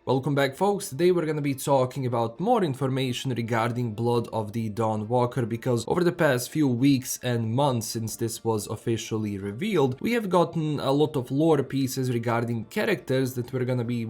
Welcome back, folks. Today we're gonna be talking about more information regarding Blood of the Dawnwalker, because over the past few weeks and months since this was officially revealed, we have gotten a lot of lore pieces regarding characters that we're gonna be,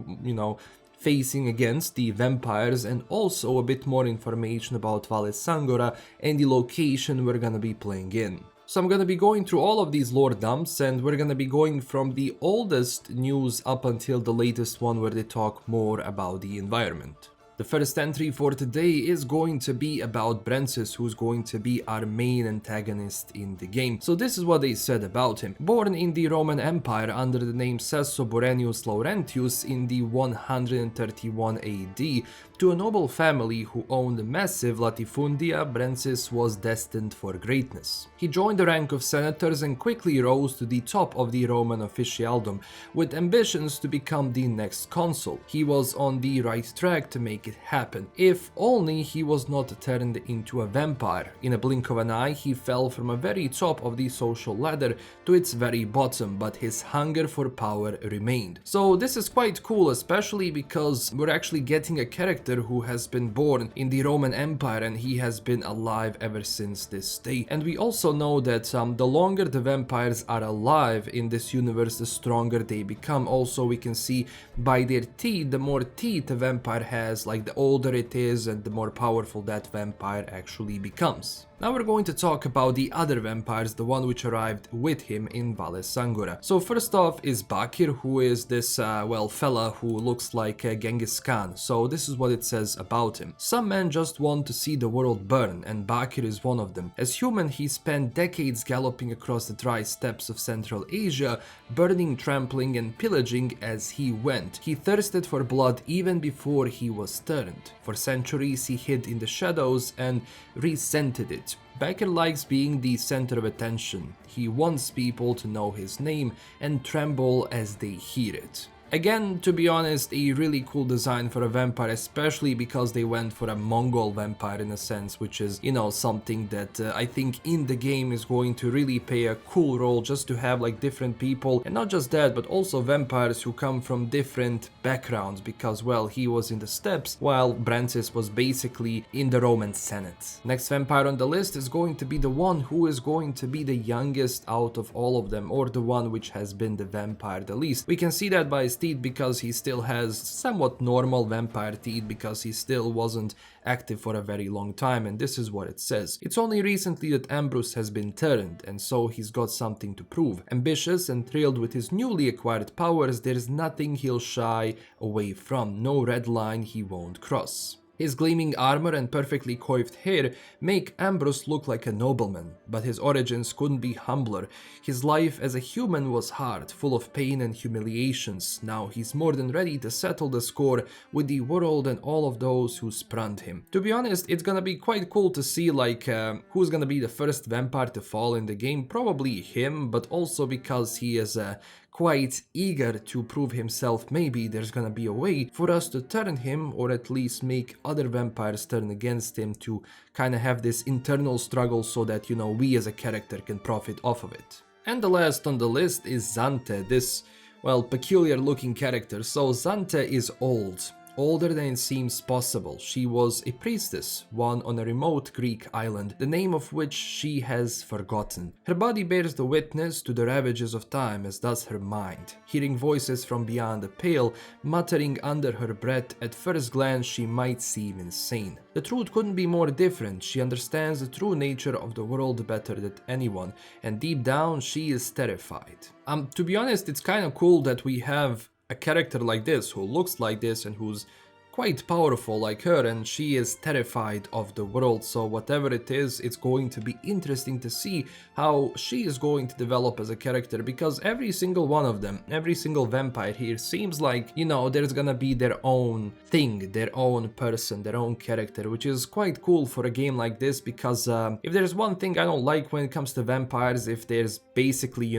facing against the vampires, and also a bit more information about Vale Sangora and the location we're gonna be playing in. So I'm gonna be going through all of these lore dumps, and we're gonna be going from the oldest news up until the latest one where they talk more about the environment. The first entry for today is going to be about Brencis, who's going to be our main antagonist in the game. So this is what they said about him. Born in the Roman Empire under the name Sesso Borenius Laurentius in the 131 AD, to a noble family who owned massive latifundia, Brencis was destined for greatness. He joined the rank of senators and quickly rose to the top of the Roman officialdom, with ambitions to become the next consul. He was on the right track to make it happen, if only he was not turned into a vampire. In a blink of an eye, he fell from a very top of the social ladder to its very bottom, but his hunger for power remained. So this is quite cool, especially because we're actually getting a character who has been born in the Roman Empire and he has been alive ever since this day. And we also know that the longer the vampires are alive in this universe, the stronger they become. Also, we can see by their teeth, the more teeth a vampire has, like the older it is and the more powerful that vampire actually becomes. Now we're going to talk about the other vampires, the one which arrived with him in Vale Sangora. So first off is Bakir, who is this, fella who looks like Genghis Khan. So this is what it says about him. Some men just want to see the world burn, and Bakir is one of them. As human, he spent decades galloping across the dry steppes of Central Asia, burning, trampling, and pillaging as he went. He thirsted for blood even before he was turned. For centuries, he hid in the shadows and resented it. Bakir likes being the center of attention. He wants people to know his name and tremble as they hear it. Again, to be honest, a really cool design for a vampire, especially because they went for a Mongol vampire in a sense, which is, something that I think in the game is going to really play a cool role, just to have like different people, and not just that, but also vampires who come from different backgrounds, because, well, he was in the steppes while Brencis was basically in the Roman Senate. Next vampire on the list is going to be the one who is going to be the youngest out of all of them, or the one which has been the vampire the least. We can see that by his teeth, because he still has somewhat normal vampire teeth, because he still wasn't active for a very long time, and this is what it says. It's only recently that Ambrus has been turned, and so he's got something to prove. Ambitious and thrilled with his newly acquired powers, there's nothing he'll shy away from, no red line he won't cross. His gleaming armor and perfectly coiffed hair make Ambrus look like a nobleman, but his origins couldn't be humbler. His life as a human was hard, full of pain and humiliations. Now he's more than ready to settle the score with the world and all of those who spurned him. To be honest, it's gonna be quite cool to see who's gonna be the first vampire to fall in the game. Probably him, but also because he is quite eager to prove himself. Maybe there's gonna be a way for us to turn him, or at least make other vampires turn against him, to kind of have this internal struggle so that, we as a character can profit off of it. And the last on the list is Xanthe, this, peculiar looking character. So Xanthe is old. Older than it seems possible. She was a priestess, one on a remote Greek island, the name of which she has forgotten. Her body bears the witness to the ravages of time, as does her mind. Hearing voices from beyond the pale, muttering under her breath, at first glance she might seem insane. The truth couldn't be more different. She understands the true nature of the world better than anyone, and deep down she is terrified. To be honest, it's kind of cool that we have a character like this, who looks like this and who's quite powerful like her, and she is terrified of the world. So whatever it is, it's going to be interesting to see how she is going to develop as a character, because every single one of them, every single vampire here seems like, there's gonna be their own thing, their own person, their own character, which is quite cool for a game like this, because if there's one thing I don't like when it comes to vampires, if there's basically,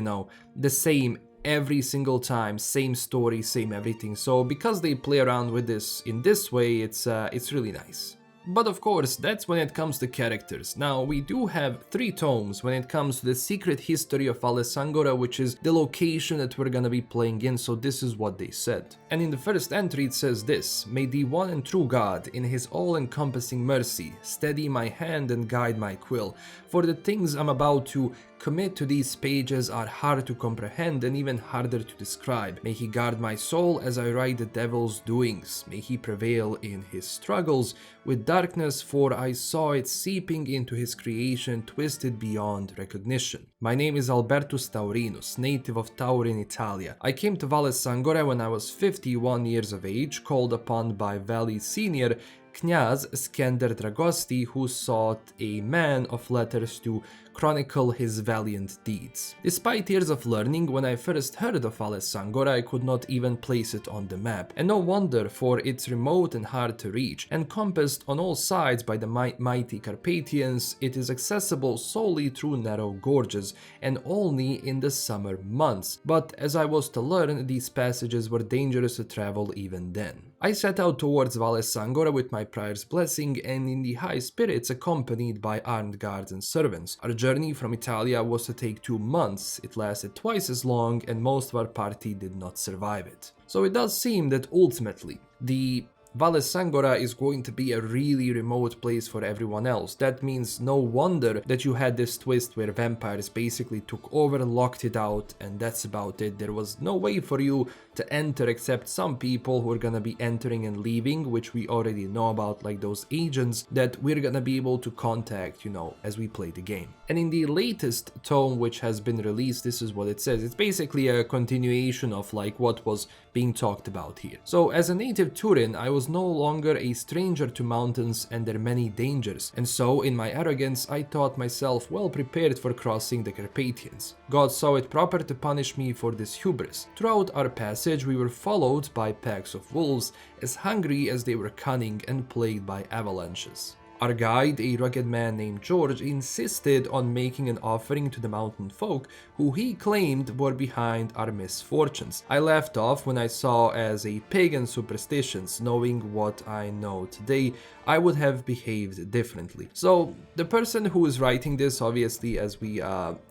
the same every single time, same story, same everything. So because they play around with this in this way, it's really nice. But of course, that's when it comes to characters. Now, we do have 3 tomes when it comes to the secret history of Vale Sangora, which is the location that we're gonna be playing in, so this is what they said. And in the first entry it says this: "May the one and true God, in his all-encompassing mercy, steady my hand and guide my quill, for the things I'm about to commit to these pages are hard to comprehend and even harder to describe. May he guard my soul as I write the devil's doings. May he prevail in his struggles with darkness, for I saw it seeping into his creation, twisted beyond recognition. My name is Albertus Taurinus, native of Turin, Italia. I came to Vale Sangora when I was 51 years of age, called upon by Valley Senior Knyaz Skender Dragosti, who sought a man of letters to chronicle his valiant deeds. Despite years of learning, when I first heard of Vale Sangora, I could not even place it on the map. And no wonder, for it's remote and hard to reach. Encompassed on all sides by the mighty Carpathians, it is accessible solely through narrow gorges, and only in the summer months. But as I was to learn, these passages were dangerous to travel even then. I set out towards Vale Sangora with my prior's blessing and in the high spirits, accompanied by armed guards and servants. Our journey from Italia was to take 2 months. It lasted twice as long, and most of our party did not survive it. So it does seem that ultimately the Vale Sangora is going to be a really remote place for everyone else. That means no wonder that you had this twist where vampires basically took over, locked it out, and that's about it. There was no way for you to enter except some people who are gonna be entering and leaving, which we already know about, like those agents that we're gonna be able to contact, you know, as we play the game. And in the latest tome which has been released, this is what it says. It's basically a continuation of like what was being talked about here. So as a native Turin, I was no longer a stranger to mountains and their many dangers, and so in my arrogance I thought myself well prepared for crossing the Carpathians. God saw it proper to punish me for this hubris. Throughout our passage we were followed by packs of wolves, as hungry as they were cunning and plagued by avalanches. Our guide, a rugged man named George, insisted on making an offering to the mountain folk who he claimed were behind our misfortunes. I laughed off when I saw as a pagan superstitions. Knowing what I know today, I would have behaved differently. So the person who is writing this, obviously as we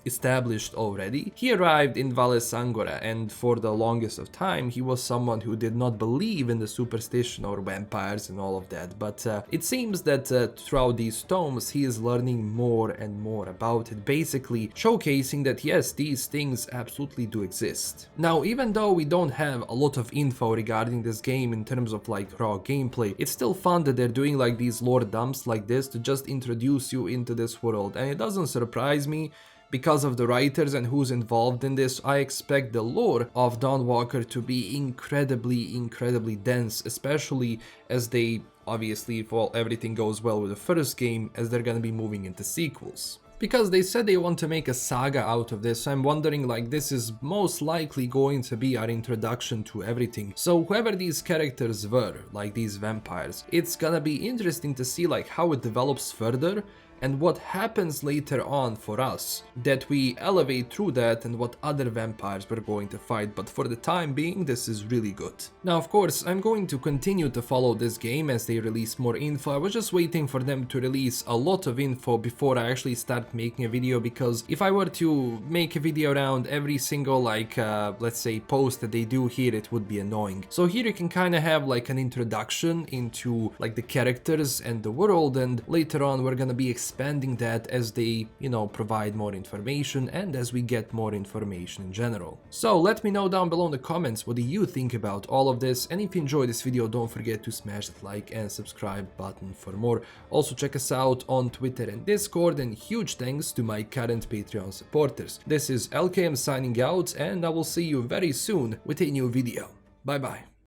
established already, he arrived in Vale Sangora, and for the longest of time he was someone who did not believe in the superstition or vampires and all of that, but it seems that throughout these tomes he is learning more and more about it, basically showcasing that yes, these things absolutely do exist. Now, even though we don't have a lot of info regarding this game in terms of like raw gameplay, it's still fun that they're doing like these lore dumps like this to just introduce you into this world, and it doesn't surprise me. Because of the writers and who's involved in this, I expect the lore of Dawnwalker to be incredibly dense, especially as they, obviously, if everything goes well with the first game, as they're gonna be moving into sequels. Because they said they want to make a saga out of this, I'm wondering like this is most likely going to be our introduction to everything. So whoever these characters were, like these vampires, it's gonna be interesting to see like how it develops further, and what happens later on for us, that we elevate through that and what other vampires we're going to fight, but for the time being this is really good. Now of course I'm going to continue to follow this game as they release more info. I was just waiting for them to release a lot of info before I actually start making a video, because if I were to make a video around every single like let's say post that they do here, it would be annoying. So here you can kind of have like an introduction into like the characters and the world, and later on we're gonna be expanding that as they, you know, provide more information and as we get more information in general. So let me know down below in the comments what do you think about all of this, and if you enjoyed this video don't forget to smash that like and subscribe button for more. Also check us out on Twitter and Discord, and huge thanks to my current Patreon supporters. This is LKM signing out, and I will see you very soon with a new video. Bye bye.